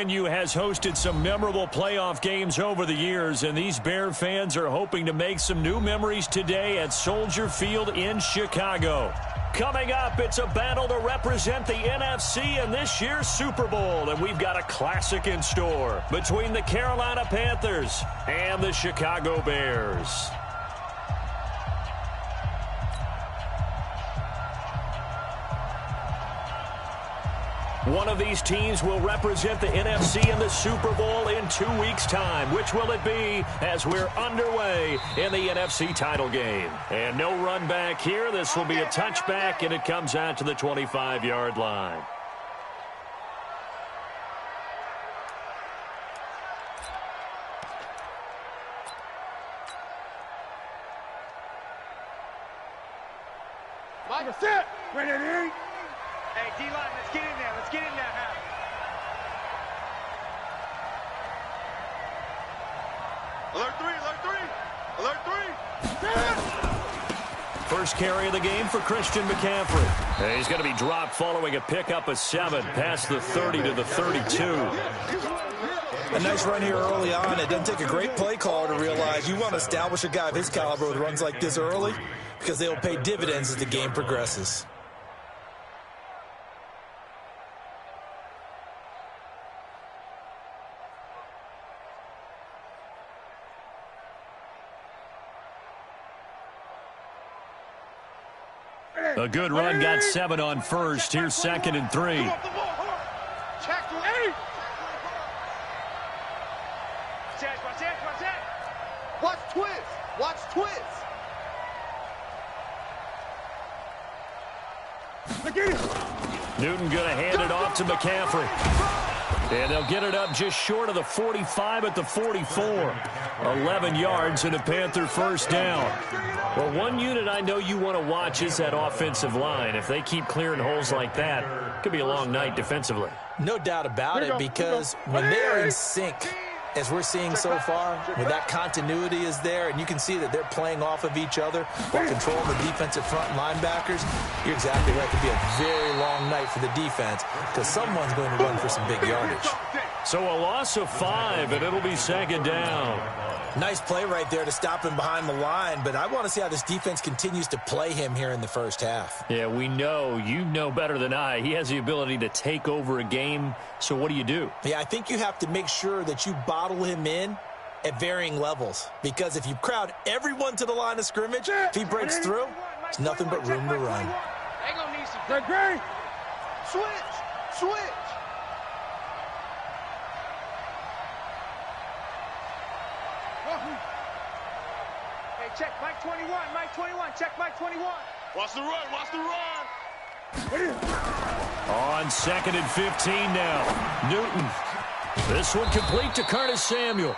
U has hosted some memorable playoff games over the years, and these Bear fans are hoping to make some new memories today at Soldier Field in Chicago. Coming up, it's a battle to represent the NFC in this year's Super Bowl, and we've got a classic in store between the Carolina Panthers and the Chicago Bears. One of these teams will represent the NFC in the Super Bowl in 2 weeks' time. Which will it be as we're underway in the NFC title game? And no run back here. This will be a touchback, and it comes out to the 25-yard line. Mike, sit! Ready to eat? Hey, D-line, let's get in there. Let's get in there now. Alert 3. First carry of the game for Christian McCaffrey. And he's going to be dropped following a pickup of 7 past the 30 to the 32. A nice run here early on. It doesn't take a great play caller to realize you want to establish a guy of his caliber with runs like this early because they'll pay dividends as the game progresses. A good run, got 7 on first. Here's 2nd and 3. Check 8. Watch twist. Watch twist. Newton going to hand it off to McCaffrey. And they'll get it up just short of the 45 at the 44. 11 yards and a Panther first down. Well, one unit I know you want to watch is that offensive line. If they keep clearing holes like that, it could be a long night defensively. No doubt about it, because when they are in sync, as we're seeing so far, when that continuity is there, and you can see that they're playing off of each other while controlling the defensive front linebackers, you're exactly right. It could be a very long night for the defense because someone's going to run for some big yardage. So a loss of 5, and it'll be 2nd down. Nice play right there to stop him behind the line, but I want to see how this defense continues to play him here in the first half. Yeah, we know. You know better than I. He has the ability to take over a game, so what do? Yeah, I think you have to make sure that you bottle him in at varying levels, because if you crowd everyone to the line of scrimmage, if he breaks through, it's nothing but room to run. They're going to need some... Great. Switch. Hey, check Mike 21. Mike 21. Check Mike 21. Watch the run. On 2nd and 15 now. Newton. This one complete to Curtis Samuel.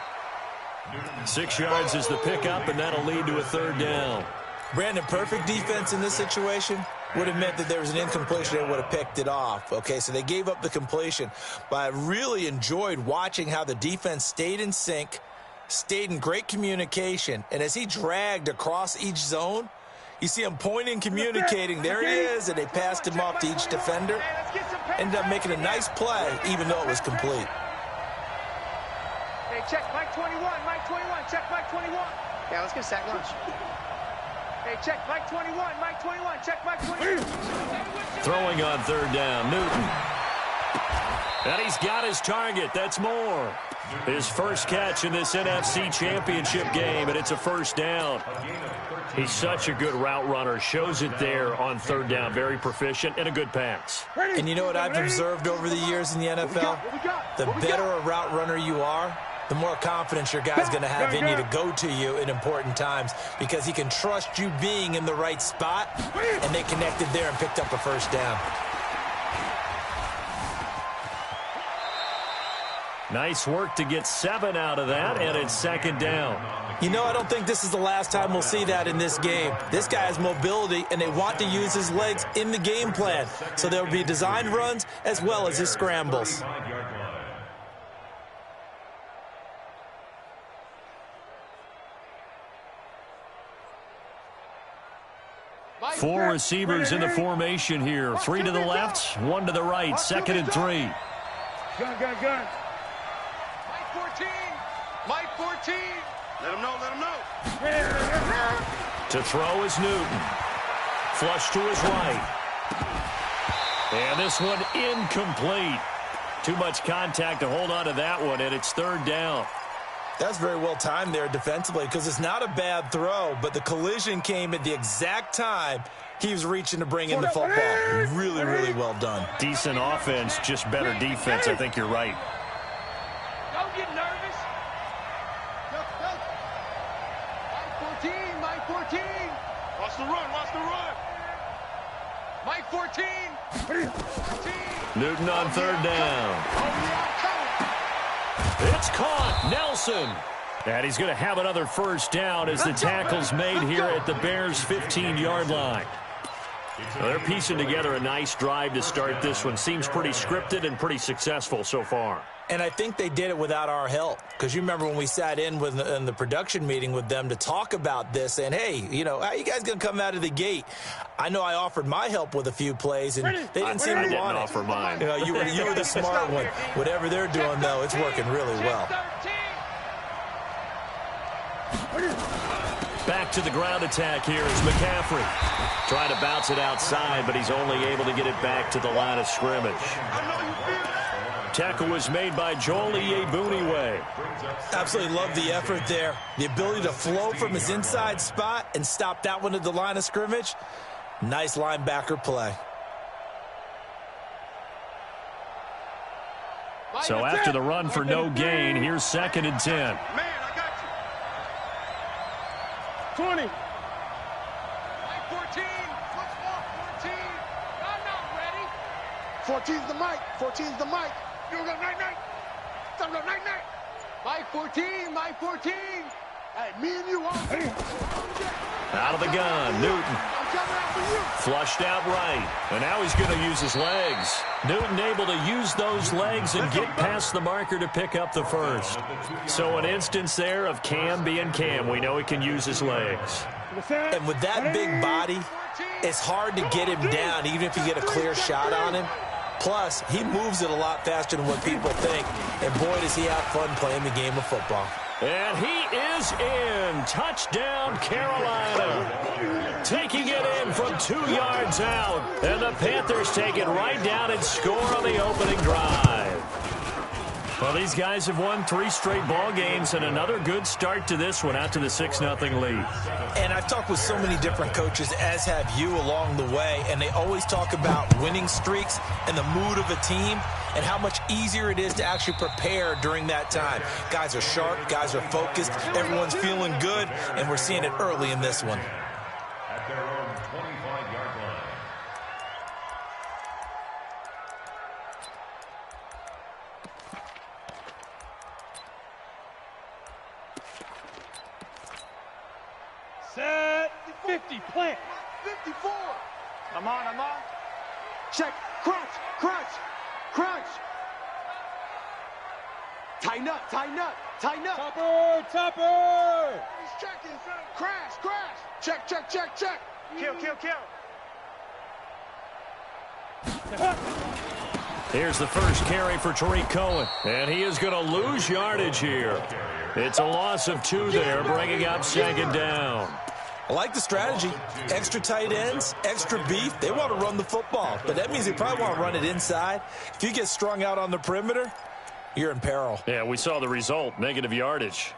6 yards is the pickup, and that'll lead to a 3rd down. Brandon, perfect defense in this situation would have meant that there was an incompletion and would have picked it off. Okay, so they gave up the completion. But I really enjoyed watching how the defense stayed in sync, stayed in great communication, and as he dragged across each zone, you see him pointing, communicating. There he is, and they passed him off to each defender. Ended up making a nice play, even though it was complete. Hey, check Mike 21. Mike 21. Check Mike 21. Yeah, let's get sack lunch. Hey, check Mike 21. Mike 21. Check Mike 21. Throwing on 3rd down, Newton. And he's got his target. That's Moore. His first catch in this NFC Championship game, and it's a 1st down. He's such a good route runner. Shows it there on 3rd down. Very proficient and a good pass. And you know what I've observed over the years in the NFL? The better a route runner you are, the more confidence your guy's going to have in you to go to you in important times, because he can trust you being in the right spot, and they connected there and picked up a 1st down. Nice work to get 7 out of that, and it's 2nd down. You know, I don't think this is the last time we'll see that in this game. This guy has mobility, and they want to use his legs in the game plan. So there will be designed runs as well as his scrambles. Four receivers in the formation here. 3 to the left, 1 to the right. 2nd and 3. Gun. 14. Mike 14. Let him know, let him know. To throw is Newton. Flush to his right. And this one incomplete. Too much contact to hold on to that one, and it's third down. That's very well timed there defensively because it's not a bad throw, but the collision came at the exact time he was reaching to bring in the football. Really, really well done. Decent offense, just better defense. I think you're right. Don't get nervous. Mike 14, Mike 14. Watch the run, watch the run. Mike 14. 14. Newton on third down. It's caught. Nelson. And he's going to have another first down as the tackle's made here at the Bears' 15-yard line. Well, they're piecing together a nice drive to start this one. Seems pretty scripted and pretty successful so far. And I think they did it without our help. Because you remember when we sat in the production meeting with them to talk about this, and hey, you know, how you guys going to come out of the gate? I know I offered my help with a few plays, and they didn't seem to want it. I didn't offer mine. You know, you were the smart one. Whatever they're doing, though, it's working really well. Back to the ground attack here is McCaffrey. Trying to bounce it outside, but he's only able to get it back to the line of scrimmage. Tackle was made by Joel Iyiegbuniwe. Absolutely love the effort there. The ability to flow from his inside spot and stop that one at the line of scrimmage. Nice linebacker play. So after the run for no gain, here's 2nd and 10. Man, I got you. 20. Mike 14. Let's walk, 14. I'm not ready. 14's the Mike. 14's the Mike. You go night-night. Time to go night-night. Mike 14. Mike 14. Hey, me and you all. Out of the gun, Newton. Flushed out right. And now he's going to use his legs. Newton able to use those legs and get past the marker to pick up the first. So an instance there of Cam being Cam. We know he can use his legs. And with that big body, it's hard to get him down, even if you get a clear shot on him. Plus, he moves it a lot faster than what people think. And boy, does he have fun playing the game of football. And he is in. Touchdown, Carolina. Taking it in from 2 yards out. And the Panthers take it right down and score on the opening drive. Well, these guys have won 3 straight ball games and another good start to this one out to the 6-0 lead. And I've talked with so many different coaches, as have you along the way, and they always talk about winning streaks and the mood of a team and how much easier it is to actually prepare during that time. Guys are sharp, guys are focused, everyone's feeling good, and we're seeing it early in this one. At their own 25-yard line. Set 50, plant. 54. I'm on. Check, crunch. Tighten up. Topper. He's checking, crash. Check. Kill. Here's the first carry for Tariq Cohen. And he is going to lose yardage here. It's a loss of 2 there, bringing up 2nd down. I like the strategy. Extra tight ends, extra beef. They want to run the football, but that means they probably want to run it inside. If you get strung out on the perimeter, you're in peril. Yeah, we saw the result, negative yardage.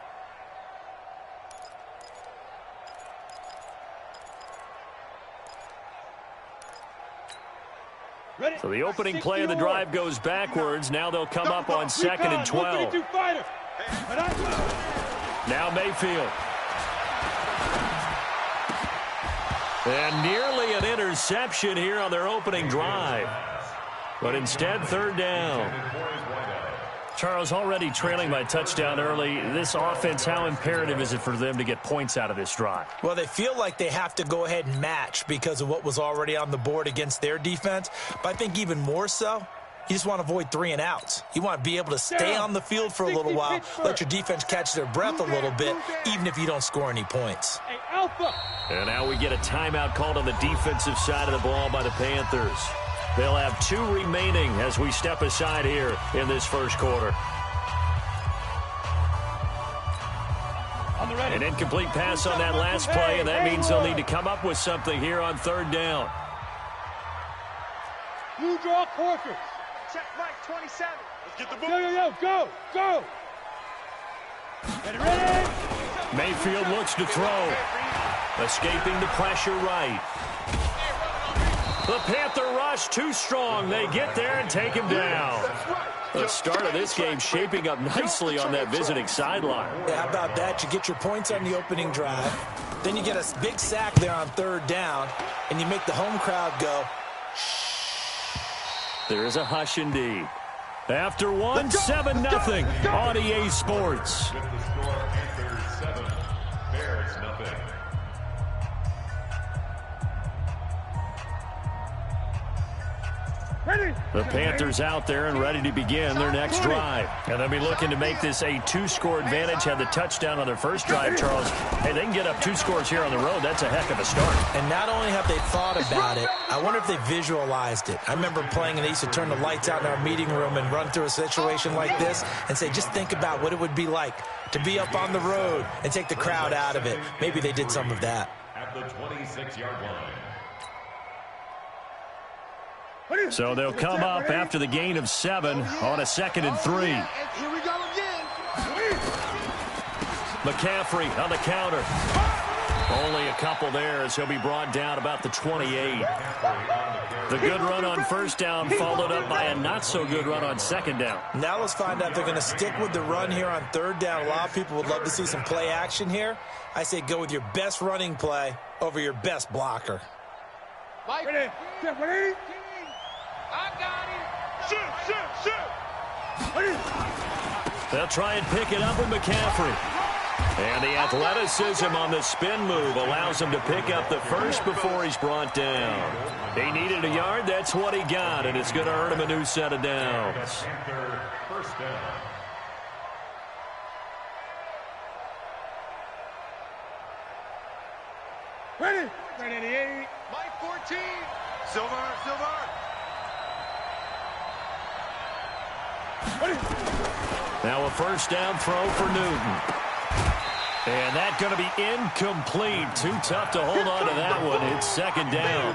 So the opening play of the drive goes backwards. Now they'll come up on 2nd and 12. Now Mayfield. And nearly an interception here on their opening drive. But instead, 3rd down. Charles, already trailing by touchdown early. This offense, how imperative is it for them to get points out of this drive? Well, they feel like they have to go ahead and match because of what was already on the board against their defense. But I think even more so, you just want to avoid 3 and outs. You want to be able to stay on the field for a little while, let your defense catch their breath a little bit, even if you don't score any points. And now we get a timeout called on the defensive side of the ball by the Panthers. They'll have 2 remaining as we step aside here in this first quarter. An incomplete pass on that last play, and that means they'll need to come up with something here on third down. You draw quarters. Check Mike 27. Let's get the ball. Go. Get it ready. Mayfield looks to throw. Escaping the pressure right. The Panther rush too strong. They get there and take him down. The start of this game shaping up nicely on that visiting sideline. Yeah, how about that? You get your points on the opening drive. Then you get a big sack there on third down. And you make the home crowd go, shh. There is a hush indeed. After 7-0 on EA Sports. With the score, Panthers 7, Bears nothing. The Panthers out there and ready to begin their next drive. And they'll be looking to make this a 2-score advantage. Had the touchdown on their first drive, Charles. Hey, they can get up 2 scores here on the road. That's a heck of a start. And not only have they thought about it, I wonder if they visualized it. I remember playing and they used to turn the lights out in our meeting room and run through a situation like this and say, just think about what it would be like to be up on the road and take the crowd out of it. Maybe they did some of that. At the 26-yard line. So they'll come up after the gain of 7 on a 2nd and 3. Here we go again. McCaffrey on the counter. Only a couple there as he'll be brought down about the 28. The good run on first down followed up by a not-so-good run on second down. Now let's find out if they're going to stick with the run here on third down. A lot of people would love to see some play action here. I say go with your best running play over your best blocker. Mike, ready? I got him. Shoot. They'll try and pick it up with McCaffrey. And the athleticism on the spin move allows him to pick up the first before he's brought down. He needed a yard. That's what he got, and it's going to earn him a new set of downs. First down. Ready. 88. Mike 14. Silver. Now a first down throw for Newton. And that's going to be incomplete. Too tough to hold on to that one. It's second down.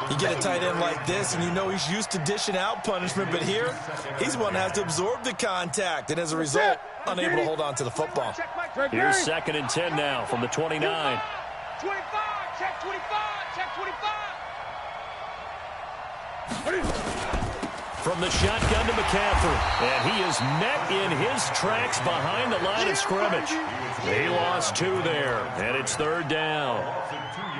You get a tight end like this, and you know he's used to dishing out punishment, but here, he's one that has to absorb the contact, and as a result, unable to hold on to the football. Here's 2nd and 10 now from the 29. 25. Check 25. Check 25. From the shotgun to McCaffrey. And he is met in his tracks behind the line of scrimmage. He lost 2 there, and it's third down.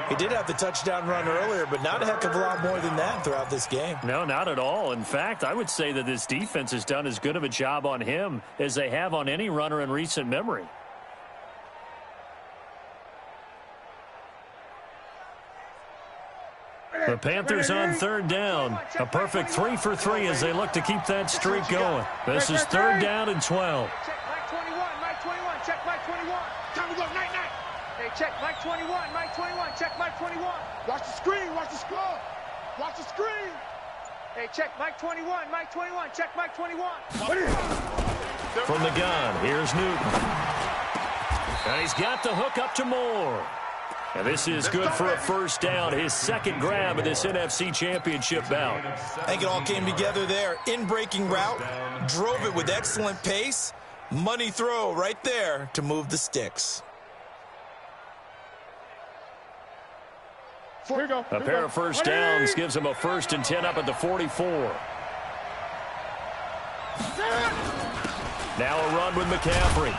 He did have the touchdown run earlier, but not a heck of a lot more than that throughout this game. No, not at all. In fact, I would say that this defense has done as good of a job on him as they have on any runner in recent memory. The Panthers on third down. A perfect 3 for 3 as they look to keep that streak going. This is third down and 12. Check Mike 21. Check Mike 21. Time to go. Night. Hey, check Mike 21. Check Mike 21. Watch the screen. Watch the score. Watch the screen. Hey, check Mike 21. Check Mike 21. From the gun, here's Newton. And he's got the hook up to Moore. And this is good for a first down, his second grab of this NFC Championship bout. I think it all came together there. In-breaking route, drove it with excellent pace. Money throw right there to move the sticks. A pair of first downs gives him a 1st and 10 up at the 44. Now a run with McCaffrey.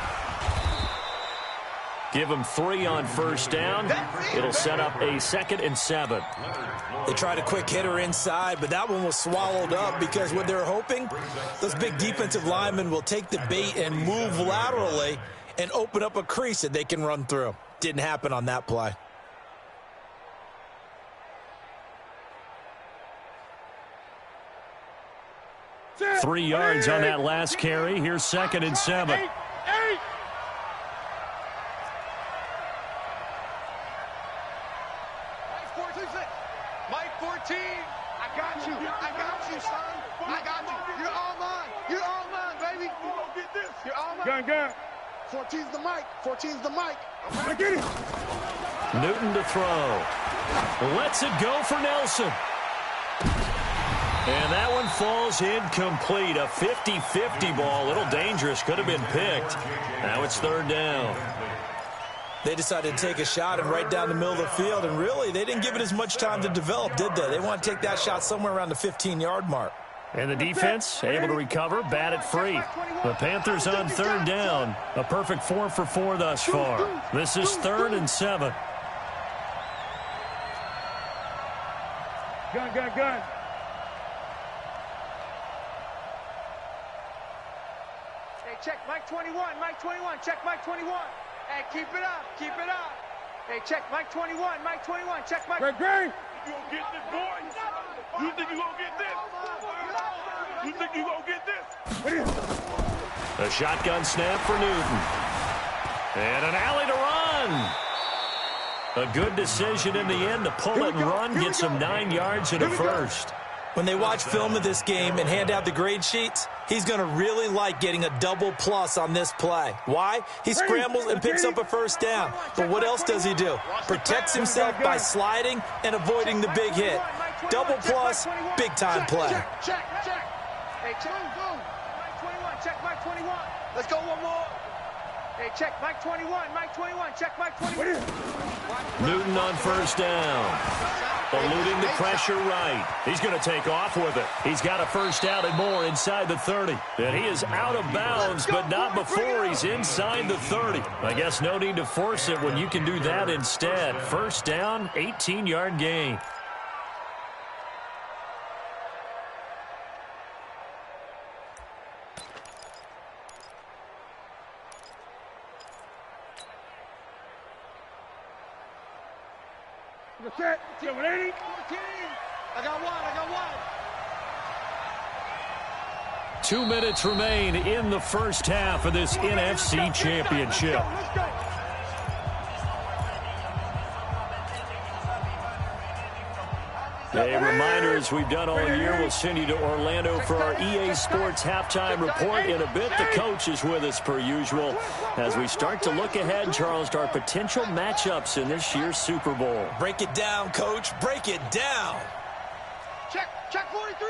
Give him 3 on first down. It'll set up a 2nd and 7. They tried a quick hitter inside, but that one was swallowed up because what they're hoping, those big defensive linemen will take the bait and move laterally and open up a crease that they can run through. Didn't happen on that play. Three yards on that last carry. Here's 2nd and 7. Mike 14. I got you, son. I got you. You're all mine, baby. You're all mine. 14's the mic. 14's the mic. I get it. Newton to throw. Lets it go for Nelson. And that one falls incomplete. A 50-50 ball. A little dangerous. Could have been picked. Now it's third down. They decided to take a shot and right down the middle of the field. And really, they didn't give it as much time to develop, did they? They want to take that shot somewhere around the 15-yard mark. And the defense able to recover, bat it free. The Panthers on third down. A perfect 4 for 4 thus far. This is 3rd and 7. Gun. Hey, check Mike 21. Mike 21. Check Mike 21. Hey, keep it up. Hey, check Mike 21. Mike 21. Check Mike. Great. You gonna get this, boy? You think you gonna get this? You think you gonna get this? A shotgun snap for Newton. And an alley to run. A good decision in the end to pull it and run. Gets him 9 yards in a first. When they watch film of this game and hand out the grade sheets, he's going to really like getting a double plus on this play. Why? He scrambles and picks up a first down. But what else does he do? Protects himself by sliding and avoiding the big hit. Double plus, big-time play. Check. Hey, check. Mike 21. Check Mike 21. Let's go one more. Hey, check Mike 21. Mike 21. Check Mike 21. Newton on first down. Eluding the pressure right. He's going to take off with it. He's got a first down and more inside the 30. And he is out of bounds, but not before he's inside the 30. I guess no need to force it when you can do that instead. First down, 18-yard gain. Set. 80. 14. I got one. 2 minutes remain in the first half of this NFC Championship. Let's go. A reminder, as we've done all year, we'll send you to Orlando for our EA Sports halftime report. In a bit, the coach is with us per usual as we start to look ahead, Charles, to our potential matchups in this year's Super Bowl. Break it down, Coach. Break it down. Check 43.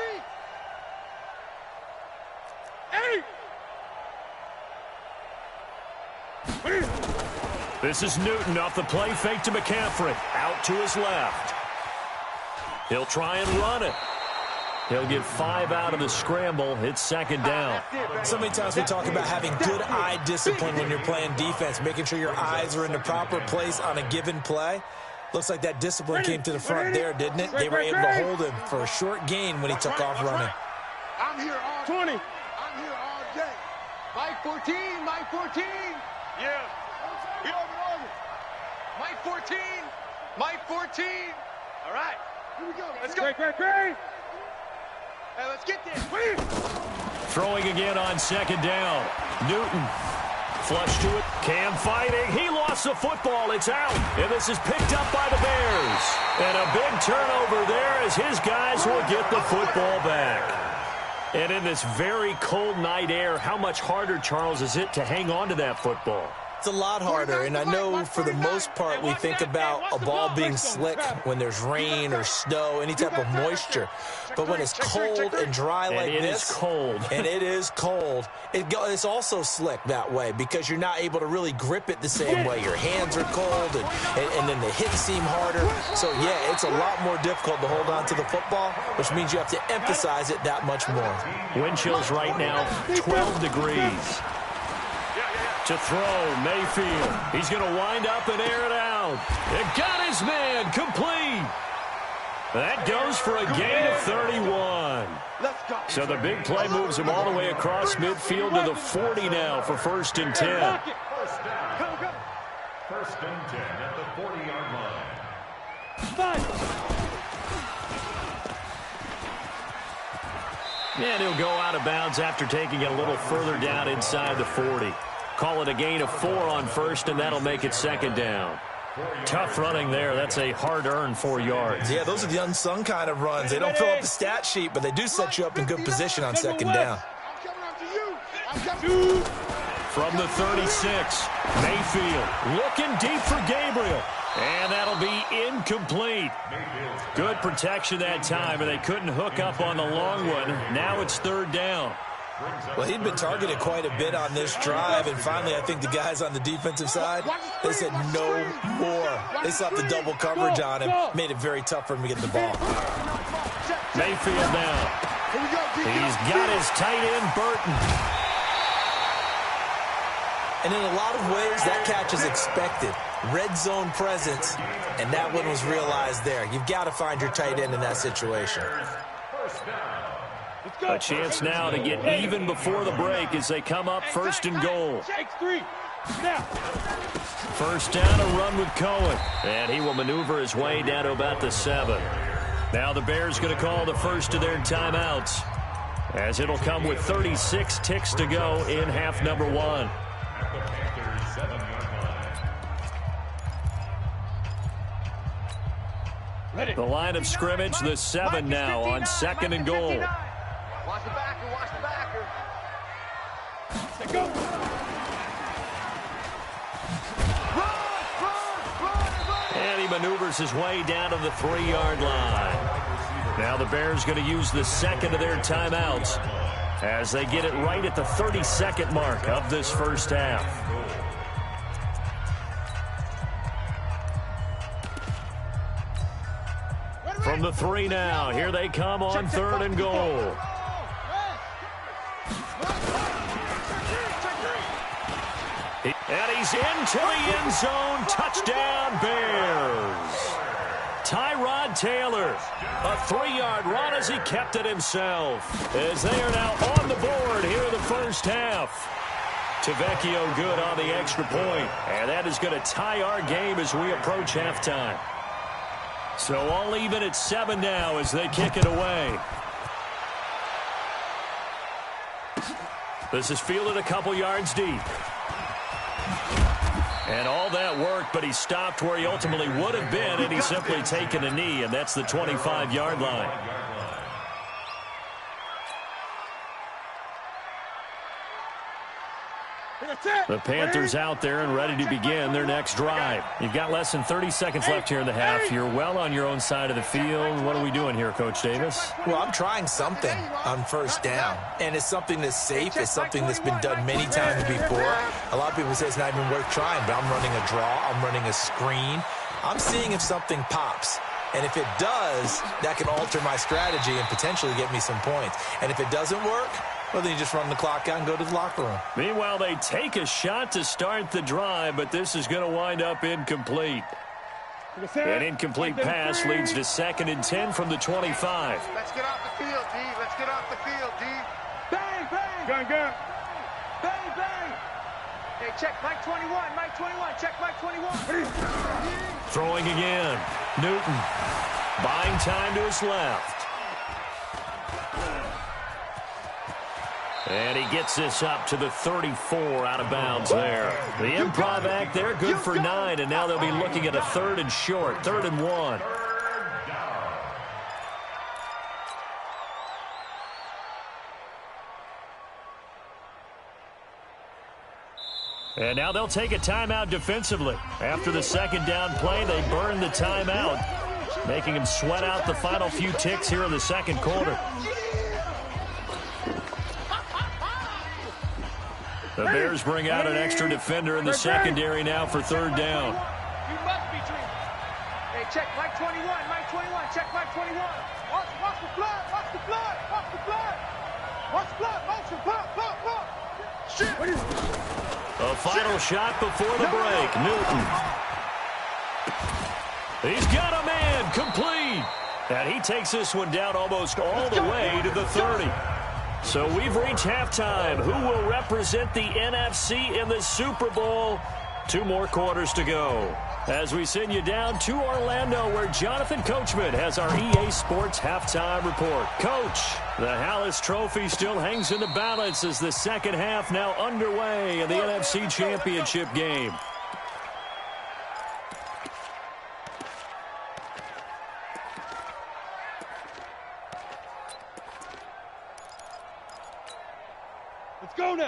8. This is Newton off the play fake to McCaffrey. Out to his left. He'll try and run it. He'll get 5 out of the scramble. It's second down. So many times we talk about having good eye discipline when you're playing defense, making sure your eyes are in the proper place on a given play. Looks like that discipline came to the front there, didn't it? They were able to hold him for a short gain when he took off running. I'm here all 20. I'm here all day. Mike 14. Mike 14. Yeah. Mike 14. Mike 14. All right. Here we go. Let's go. Great. Hey, let's get this. Throwing again on second down. Newton. Flush to it. Cam fighting. He lost the football. It's out. And this is picked up by the Bears. And a big turnover there as his guys will get the football back. And in this very cold night air, how much harder, Charles, is it to hang on to that football? It's a lot harder, and I know for the most part we think about a ball being slick when there's rain or snow, any type of moisture. But when it's cold and dry like this, and it is cold, it's also slick that way because you're not able to really grip it the same way. Your hands are cold, and then the hits seem harder. So, yeah, it's a lot more difficult to hold on to the football, which means you have to emphasize it that much more. Wind chills right now, 12 degrees. To throw, Mayfield. He's going to wind up and air it out. It got his man complete. That goes for a gain of 31. So the big play moves him all the way across midfield to the 40 now for 1st and 10. First and 10 at the 40-yard line. And he'll go out of bounds after taking it a little further down inside the 40. Call it a gain of 4 on 1st, and that'll make it 2nd down. Tough running there. That's a hard-earned 4 yards. Yeah, those are the unsung kind of runs. They don't fill up the stat sheet, but they do set you up in good position on 2nd down. From the 36, Mayfield looking deep for Gabriel. And that'll be incomplete. Good protection that time, and they couldn't hook up on the long one. Now it's third down. Well, he'd been targeted quite a bit on this drive, and finally I think the guys on the defensive side, they said no more. They slapped the double coverage on him, made it very tough for him to get the ball. Mayfield now. He's got his tight end, Burton. And in a lot of ways, that catch is expected. Red zone presence, and that one was realized there. You've got to find your tight end in that situation. A chance now to get even before the break as they come up first and goal. First down, a run with Cohen. And he will maneuver his way down to about the 7. Now the Bears going to call the first of their timeouts, as it'll come with 36 ticks to go in half number 1. The line of scrimmage, the 7 now on second and goal. Watch the backer, watch the backer. And he maneuvers his way down to the 3-yard line. Now the Bears going to use the second of their timeouts as they get it right at the 32nd mark of this first half. From the 3 now, here they come on third and goal. And he's into the end zone. Touchdown, Bears. Tyrod Taylor, a 3-yard run as he kept it himself, as they are now on the board here in the first half. Tavecchio good on the extra point, and that is going to tie our game as we approach halftime. So all even at 7 now as they kick it away. This is fielded a couple yards deep. And all that worked, but he stopped where he ultimately would have been, and he's simply taken a knee, and that's the 25-yard line. The Panthers out there and ready to begin their next drive. You've got less than 30 seconds left here in the half. You're well on your own side of the field. What are we doing here, Coach Davis? Well, I'm trying something on first down, and it's something that's safe. It's something that's been done many times before. A lot of people say it's not even worth trying, but I'm running a draw. I'm running a screen. I'm seeing if something pops. And if it does, that can alter my strategy and potentially get me some points. And if it doesn't work, well, then you just run the clock out and go to the locker room. Meanwhile, they take a shot to start the drive, but this is going to wind up incomplete. An incomplete pass leads to 2nd and 10 from the 25. Let's get off the field, D. Let's get off the field, D. Bang, bang. Gun, gun. Bang, bang. Hey, check Mike 21. Mike 21. Check Mike 21. Throwing again. Newton buying time to his left. And he gets this up to the 34 out of bounds there. The improv act there, good for 9, and now they'll be looking at a 3rd and short, 3rd and 1. And now they'll take a timeout defensively. After the second down play, they burn the timeout, making them sweat out the final few ticks here in the second quarter. The Bears bring out an extra defender in the secondary now for 3rd down. You must be dreaming. Hey, check Mike 21. Mike 21. Check Mike 21. Watch the blood. Watch the blood. Watch the blood. Watch the blood. Motion. Pop. Shit. What is it? A final shot before the break. Newton. He's got a man. Complete. And he takes this one down almost all the way to the 30. So we've reached halftime. Who will represent the NFC in the Super Bowl? 2 more quarters to go, as we send you down to Orlando, where Jonathan Coachman has our EA Sports halftime report. Coach, the Hallis Trophy still hangs in the balance as the second half now underway in the NFC Championship game.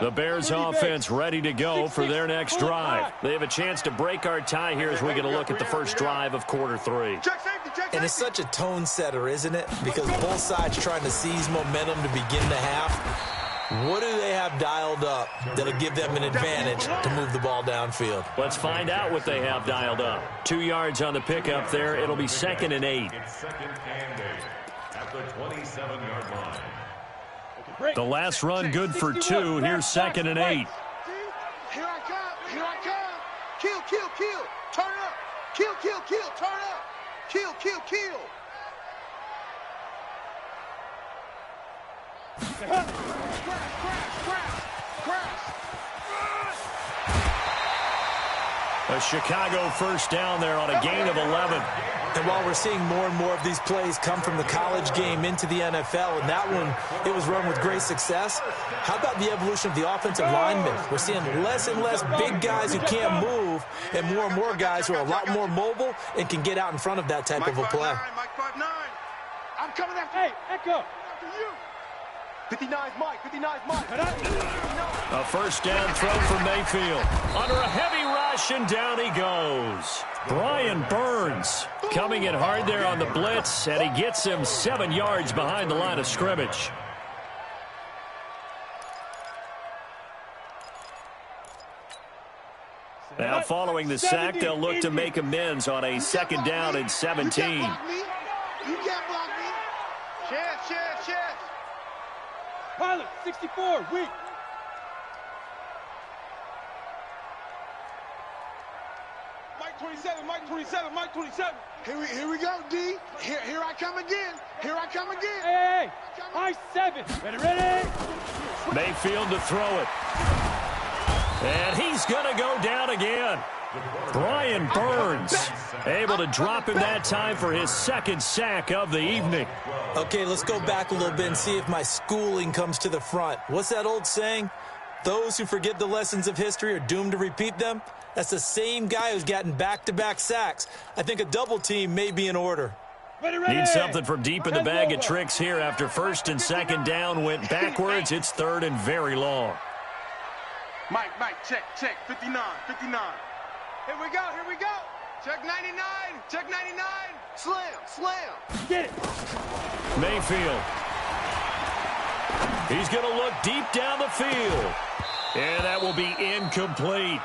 The Bears offense ready to go for their next drive. They have a chance to break our tie here as we get a look at the first drive of quarter 3. And it's such a tone setter, isn't it? Because both sides trying to seize momentum to begin the half. What do they have dialed up that'll give them an advantage to move the ball downfield? Let's find out what they have dialed up. 2 yards on the pickup there. It'll be 2nd and 8. At the 27-yard line. The last run good for 2. Here's 2nd and 8. Here I come. Here I come. Kill, kill, kill. Turn up. Kill, kill, kill. Turn up. Kill, kill, kill. Crash, crash. A Chicago first down there on a gain of 11. And while we're seeing more and more of these plays come from the college game into the NFL, and that one, it was run with great success, how about the evolution of the offensive linemen? We're seeing less and less big guys who can't move, and more guys who are a lot more mobile and can get out in front of that type of a play. Mike 5'9". I'm coming after you. Hey, Echo. After you. 59's Mike. 59's Mike. A first down throw for Mayfield. Under a heavy rush, and down he goes. Brian Burns coming in hard there on the blitz, and he gets him 7 yards behind the line of scrimmage. Now following the sack, they'll look to make amends on a 2nd down and 17. You can't block me. Chance. Pilot, 64, weak. Mike 27, Mike 27, Mike 27. Here we go, D. Here I come again. Here I come again. Hey, high 7. Ready. Mayfield to throw it. And he's going to go down again. Brian Burns able to drop him that time for his 2nd sack of the evening. Okay, let's go back a little bit and see if my schooling comes to the front. What's that old saying? Those who forget the lessons of history are doomed to repeat them. That's the same guy who's gotten back-to-back sacks. I think a double team may be in order. Need something from deep in the bag of tricks here after 1st and 2nd down went backwards. It's 3rd and very long. Mike, check. 59. Here we go. Check 99. Check 99. Slam. Get it. Mayfield. He's going to look deep down the field. And that will be incomplete.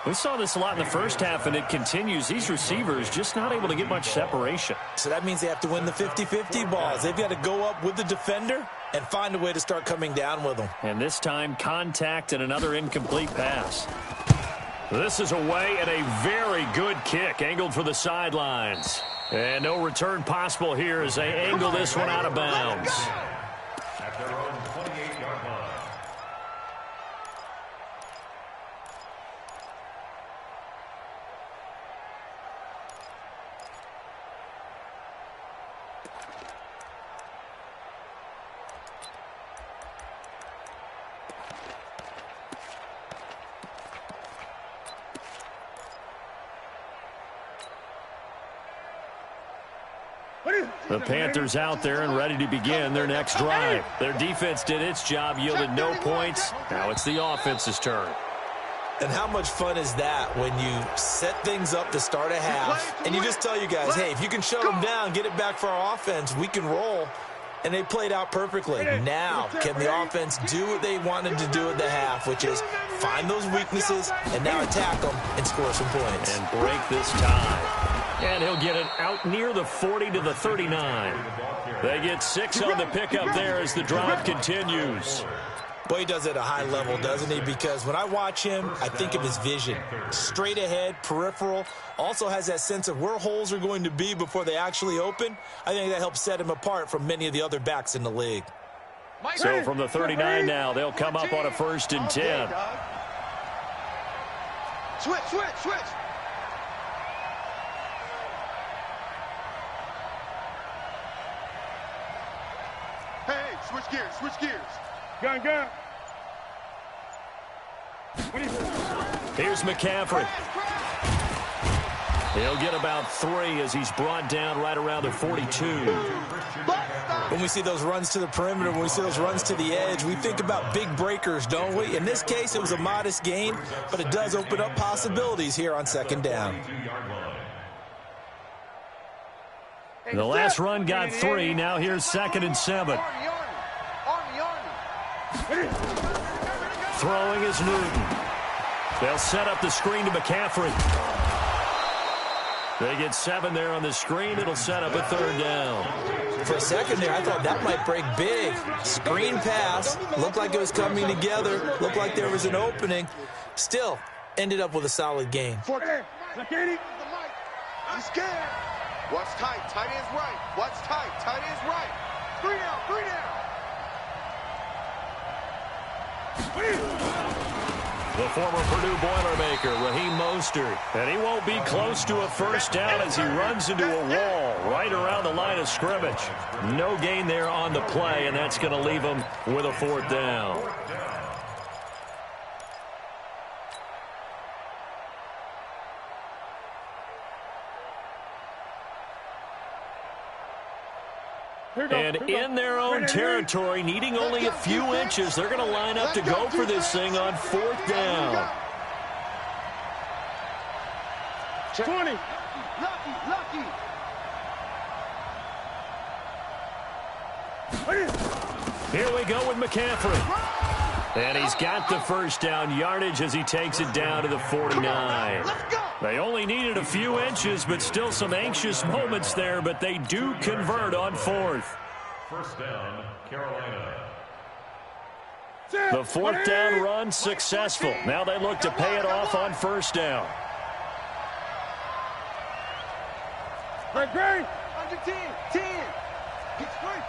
We saw this a lot in the first half, and it continues. These receivers just not able to get much separation. So that means they have to win the 50-50 balls. They've got to go up with the defender and find a way to start coming down with them. And this time, contact and another incomplete pass. This is away, and a very good kick angled for the sidelines. And no return possible here as they angle this one out of bounds. At their own 28-yard line. The Panthers out there and ready to begin their next drive. Their defense did its job, yielded no points. Now it's the offense's turn. And how much fun is that when you set things up to start a half and you just tell you guys, hey, if you can shut them down, get it back for our offense, we can roll. And they played out perfectly. Now, can the offense do what they wanted to do at the half, which is find those weaknesses and now attack them and score some points. And break this tie. And he'll get it out near the 40 to the 39. They get 6 on the pickup there as the drive continues. Boy, he does it at a high level, doesn't he? Because when I watch him, I think of his vision. Straight ahead, peripheral. Also has that sense of where holes are going to be before they actually open. I think that helps set him apart from many of the other backs in the league. So from the 39 now, they'll come up on a 1st and 10. Switch. Hey, switch gears. Gun. Here's McCaffrey. He'll get about 3 as he's brought down right around the 42. when we see those runs to the perimeter, when we see those runs to the edge, we think about big breakers, don't we? In this case, it was a modest gain, but it does open up possibilities here on second down. The last run got 3. Now here's 2nd and 7. Throwing is Newton. They'll set up the screen to McCaffrey. They get 7 there on the screen. It'll set up a 3rd down. For a second there, I thought that might break big. Screen pass. Looked like it was coming together. Looked like there was an opening. Still, ended up with a solid gain. He's scared. What's tight? Tight end's right. What's tight? Tight end's right. 3 down. 3 down. The former Purdue Boilermaker, Raheem Mostert. And he won't be close to a first down as he runs into a wall right around the line of scrimmage. No gain there on the play, and that's going to leave him with a 4th down. And in their own territory, needing only a few inches, they're going to line up to go for this thing on 4th down. 20. Lucky. Here we go with McCaffrey. And he's got the first down yardage as he takes it down to the 49. They only needed a few inches, but still some anxious moments there, but they do convert on 4th. First down, Carolina. The 4th down run successful. Now they look to pay it off on 1st down. Great. Under 10. 10. Get straight.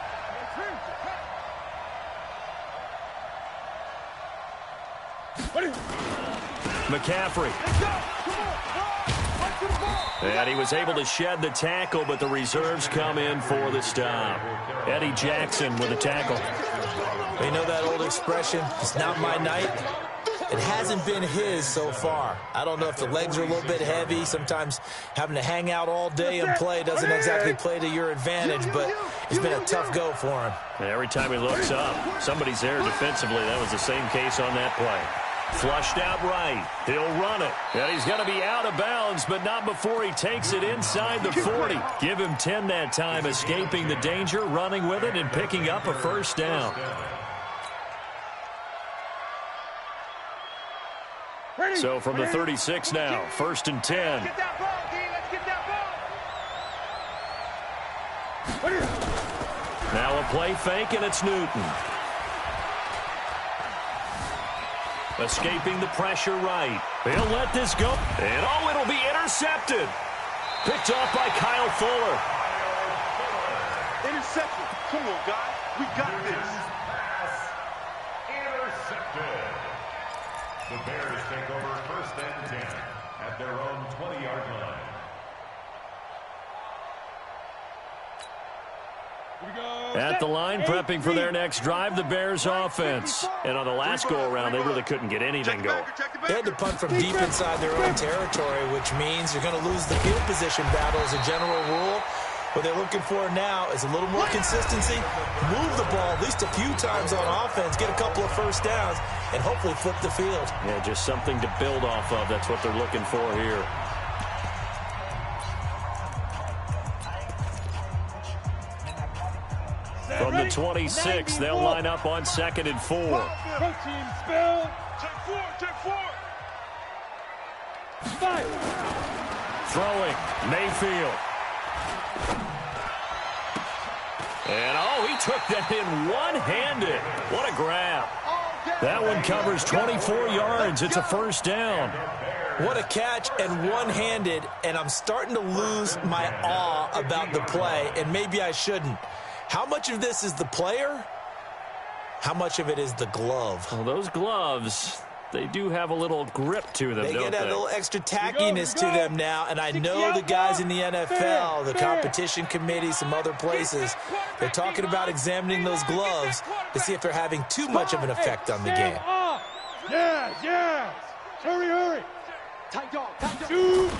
McCaffrey. And he was able to shed the tackle, but the reserves come in for the stop. Eddie Jackson with a tackle. You know that old expression, it's not my night? It hasn't been his so far. I don't know if the legs are a little bit heavy. Sometimes having to hang out all day and play doesn't exactly play to your advantage, but it's been a tough go for him. And every time he looks up, somebody's there defensively. That was the same case on that play. Flushed out right. He'll run it. And he's going to be out of bounds, but not before he takes it inside the 40. Give him 10 that time, escaping the danger, running with it, and picking up a first down. So from the 36 now, 1st and 10. Get that ball, D. Let's get that ball. Now a play fake, and it's Newton. Escaping the pressure right. He'll let this go. And, oh, it'll be intercepted. Picked off by Kyle Fuller. Interception. Come on, guys. We got this. Pass intercepted. The Bears take over 1st and 10 at their own 20-yard line. At the line, prepping for their next drive, the Bears offense. And on the last go-around, they really couldn't get anything going. They had to punt from deep inside their own territory, which means you're going to lose the field position battle as a general rule. What they're looking for now is a little more consistency, move the ball at least a few times on offense, get a couple of first downs, and hopefully flip the field. Yeah, just something to build off of. That's what they're looking for here. From the 26, they'll line up on 2nd and 4. Protein spill. Take 4. Five. Throwing, Mayfield. And, oh, he took that in one-handed. What a grab. That one covers 24 yards. It's a first down. What a catch, and one-handed, and I'm starting to lose my awe about the play, and maybe I shouldn't. How much of this is the player? How much of it is the glove? Well, those gloves, they do have a little grip to them, They don't get that they? little extra tackiness to them now, and I know the guys in the NFL, the competition committee, some other places, they're talking about examining those gloves to see if they're having too much of an effect on the game. Yes. Hurry. Tight dog. Two.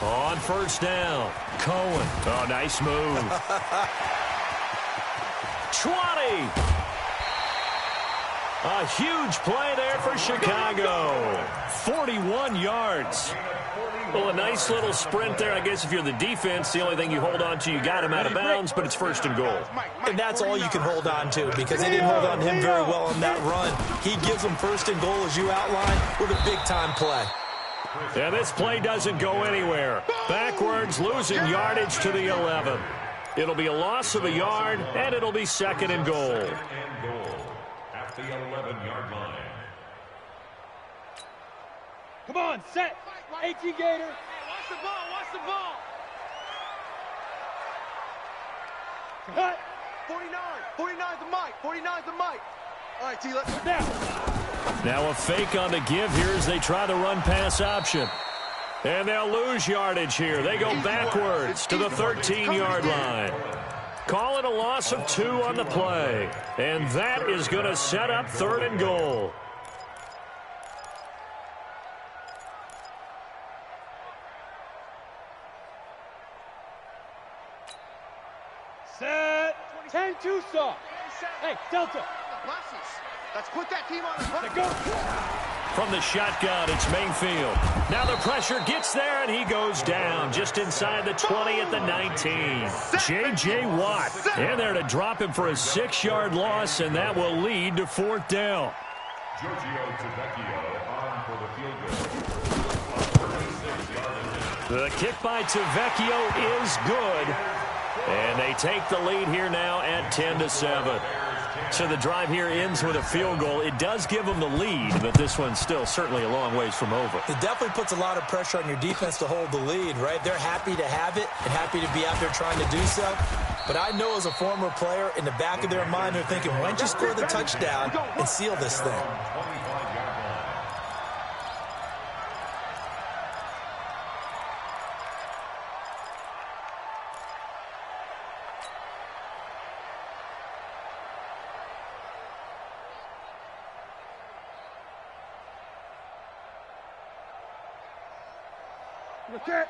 On first down, Cohen. Oh, nice move. 20. A huge play there for Chicago. 41 yards. Well, a nice little sprint there. I guess if you're the defense, the only thing you hold on to, you got him out of bounds, but it's first and goal. And that's all you can hold on to because they didn't hold on to him very well on that run. He gives them first and goal, as you outlined, with a big-time play. And this play doesn't go anywhere. Backwards, losing yardage to the 11. It'll be a loss of a yard, and it'll be second and goal. At the 11-yard line. Come on, set. 18 Gator. Hey, watch the ball, watch the ball. Cut. 49's the mic, 49's the mic. All right, T, let's go Down. Now a fake on the give here as they try the run-pass option. And they'll lose yardage here. They go backwards to the 13-yard line. Call it a loss of 2 on the play. And that is going to set up third and goal. Set. 10-2 soft. Hey, Delta. Let's put that team on the front. Go. From the shotgun, it's Mayfield. Now the pressure gets there, and he goes down just inside the 20 at the 19. J.J. Watt in there to drop him for a 6-yard loss, and that will lead to fourth down. The kick by Tavecchio is good, and they take the lead here now at 10-7. So the drive here ends with a field goal. It does give them the lead, but this one's still certainly a long ways from over. It definitely puts a lot of pressure on your defense to hold the lead, right? They're happy to have it and happy to be out there trying to do so. But I know as a former player, in the back of their mind, they're thinking, why don't you score the touchdown and seal this thing?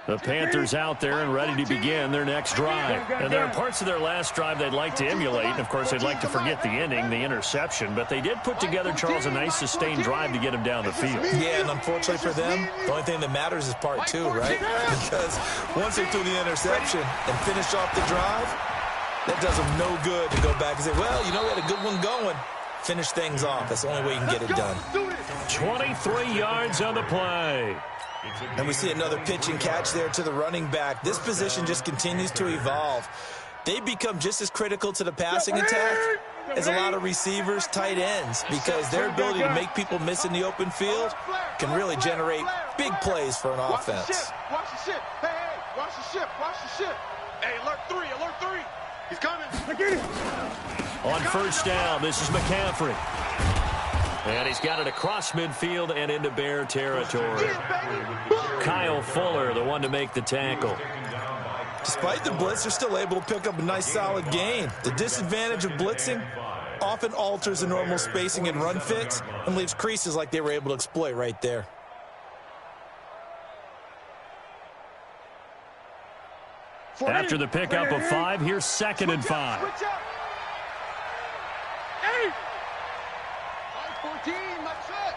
The Panthers out there and ready to begin their next drive. And there are parts of their last drive they'd like to emulate. And, of course, they'd like to forget the ending, the interception. But they did put together, Charles, a nice sustained drive to get him down the field. Yeah, and unfortunately for them, the only thing that matters is part 2, right? Because once they threw the interception and finished off the drive, that does them no good to go back and say, well, you know, we had a good one going. Finish things off. That's the only way you can get it done. 23 yards on the play. And we see another pitch and catch there to the running back. This position just continues to evolve. They become just as critical to the passing attack as a lot of receivers, tight ends, because their ability to make people miss in the open field can really generate big plays for an offense. Watch the ship. Hey, watch the ship. Watch the ship. Hey, alert 3, alert 3. He's coming. On first down, this is McCaffrey. And he's got it across midfield and into Bear territory. Kyle Fuller, the one to make the tackle. Despite the blitz, they're still able to pick up a nice solid gain. The disadvantage of blitzing often alters the normal spacing and run fits and leaves creases like they were able to exploit right there. After the pickup of 5, here's 2nd and 5. 14, that's it.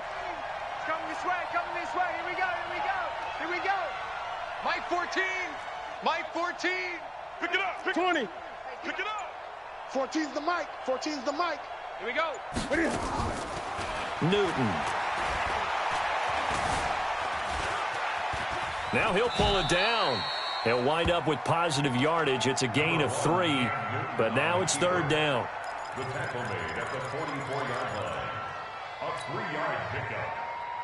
It's coming this way, Here we go. Mike 14. Mike 14. Pick it up. 20. Pick it up. 14's the mic. Here we go. Newton. Now he'll pull it down. He'll wind up with positive yardage. It's a gain of 3, but now it's 3rd down. The tackle made at the 44-yard line. A 3-yard pickup.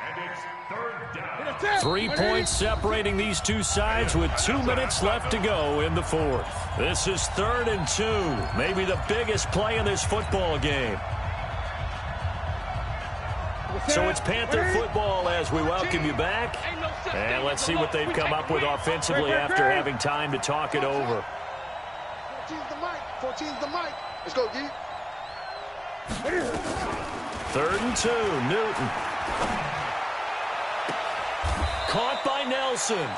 And it's 3rd down. 3 points separating these two sides with 2 minutes left to go in the 4th. This is 3rd and 2. Maybe the biggest play in this football game. So it's Panther football as we welcome you back. And let's see what they've come up with offensively after having time to talk it over. 14's the mic. Let's go, D. 3rd and 2, Newton. Caught by Nelson.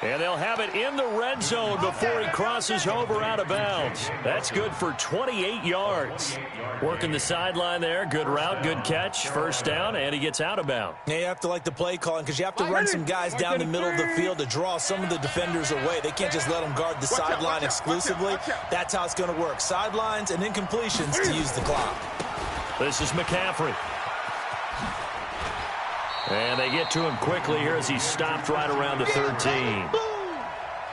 And they'll have it in the red zone before he crosses over out of bounds. That's good for 28 yards. Working the sideline there. Good route, good catch. First down, and he gets out of bounds. Yeah, you have to like the play calling because you have to run some guys down the middle of the field to draw some of the defenders away. They can't just let them guard the sideline exclusively. That's how it's going to work. Sidelines and incompletions to use the clock. This is McCaffrey. And they get to him quickly here as he's stopped right around the 13.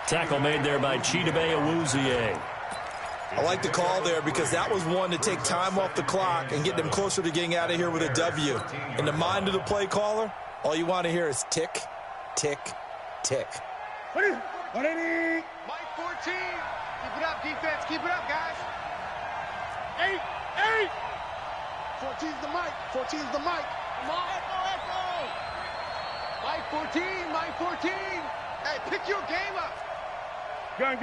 Tackle made there by Chidobe Awuzie. I like the call there because that was one to take time off the clock and get them closer to getting out of here with a W. In the mind of the play caller, all you want to hear is tick, tick, tick. 180. Mike 14. Keep it up, defense. Keep it up, guys. 8. 14's the mic. 14's the mic. Come on. Echo. Mike 14. Mike 14. Hey, pick your game up. Gun.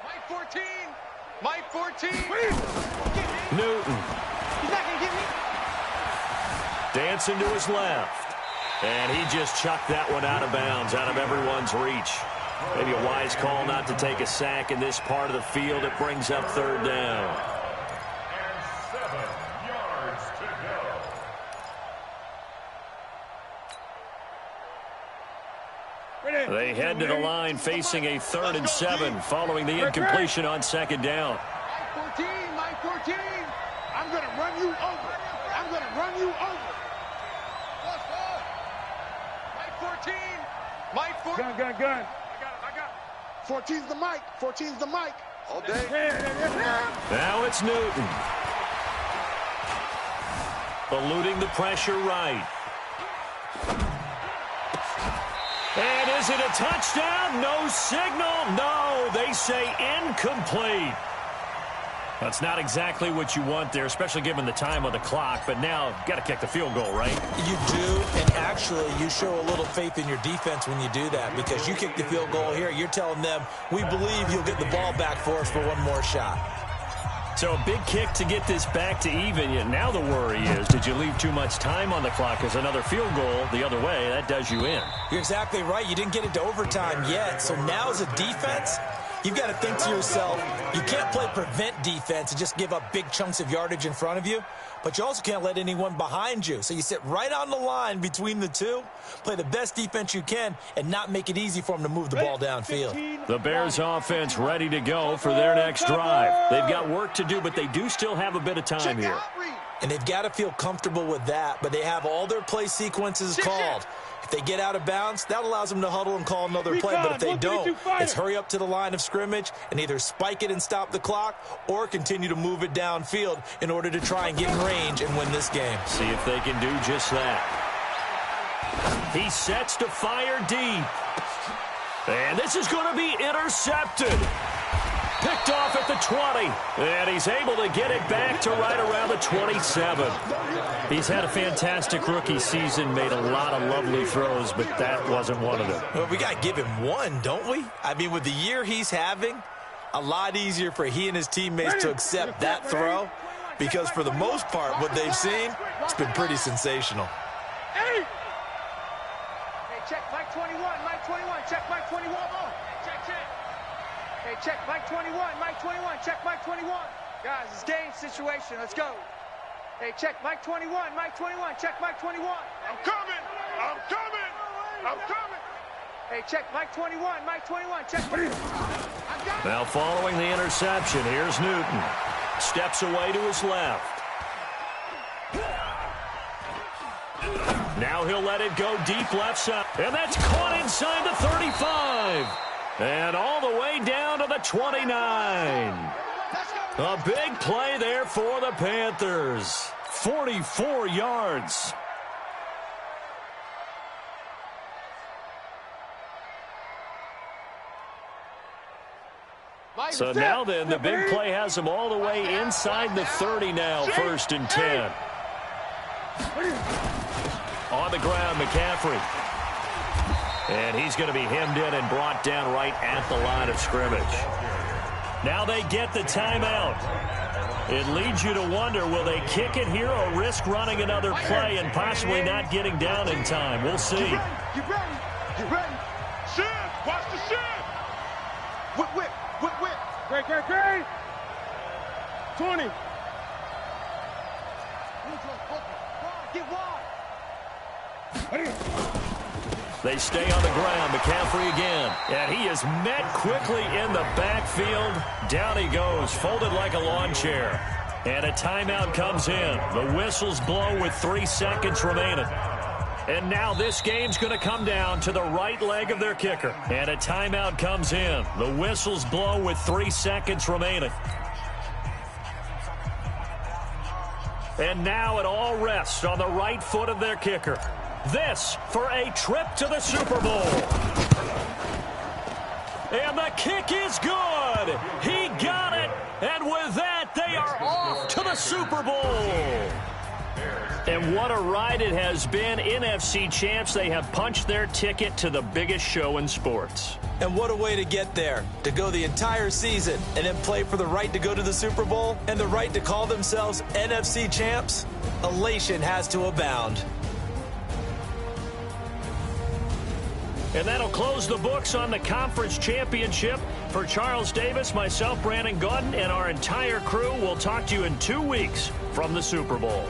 Mike 14. Mike 14. Newton. He's not going to get me. Dancing to his left. And he just chucked that one out of bounds, out of everyone's reach. Maybe a wise call not to take a sack in this part of the field. It brings up third down. And 7 yards to go. They head to the line facing a 3rd and 7 following the incompletion on second down. Mike 14. I'm going to run you over. I'm going to run you over. Mike 14. Mike 14. Gun. I got it. 14's the mic. 14's the mic. All day. Now it's Newton. Eluding the pressure right. And is it a touchdown? No signal. No, they say incomplete. That's not exactly what you want there, especially given the time on the clock. But now, you've got to kick the field goal, right? You do, and actually, you show a little faith in your defense when you do that because you kick the field goal here. You're telling them, we believe you'll get the ball back for us for one more shot. So a big kick to get this back to even. Yet now the worry is, did you leave too much time on the clock? As another field goal the other way, that does you in. You're exactly right. You didn't get it to overtime yet. So now as a defense, you've got to think to yourself, you can't play prevent defense and just give up big chunks of yardage in front of you, but you also can't let anyone behind you. So you sit right on the line between the two, play the best defense you can, and not make it easy for them to move the ball downfield. The Bears offense ready to go for their next drive. They've got work to do, but they do still have a bit of time here. And they've got to feel comfortable with that, but they have all their play sequences called. If they get out of bounds, that allows them to huddle and call another play. But if they don't, it's hurry up to the line of scrimmage and either spike it and stop the clock or continue to move it downfield in order to try and get in range and win this game. See if they can do just that. He sets to fire deep. And this is going to be intercepted. Picked off at the 20. And he's able to get it back to right around the 27. He's had a fantastic rookie season, made a lot of lovely throws, but that wasn't one of them. Well, we got to give him one, don't we? I mean, with the year he's having, a lot easier for he and his teammates to accept that throw because for the most part, what they've seen, it's been pretty sensational. Hey, check Mike 21, Mike 21, check Mike 21. Check. Hey, check Mike 21, Mike 21, check Mike 21. Guys, it's game situation. Let's go. Hey, check Mike 21, Mike 21, check Mike 21. I'm coming. Hey, check Mike 21, Mike 21, check. Now following the interception, here's Newton. Steps away to his left. Now he'll let it go deep left side. And that's caught inside the 35. And all the way down to the 29. A big play there for the Panthers. 44 yards. So now then, the big play has them all the way inside the 30 now, 1st and 10. On the ground, McCaffrey. And he's going to be hemmed in and brought down right at the line of scrimmage. Now they get the timeout. It leads you to wonder, will they kick it here or risk running another play and possibly not getting down in time? We'll see. Get ready. Great. 20. Get wide. They stay on the ground. McCaffrey again. And he is met quickly in the backfield. Down he goes, folded like a lawn chair. And a timeout comes in. The whistles blow with 3 seconds remaining. And now this game's going to come down to the right leg of their kicker. And a timeout comes in. The whistles blow with 3 seconds remaining. And now it all rests on the right foot of their kicker. This for a trip to the Super Bowl. And the kick is good. He got it. And with that, they are off to the Super Bowl. And what a ride it has been. NFC champs, they have punched their ticket to the biggest show in sports. And what a way to get there, to go the entire season and then play for the right to go to the Super Bowl and the right to call themselves NFC champs. Elation has to abound. And that'll close the books on the conference championship. For Charles Davis, myself, Brandon Gaudin, and our entire crew, we'll talk to you in 2 weeks from the Super Bowl.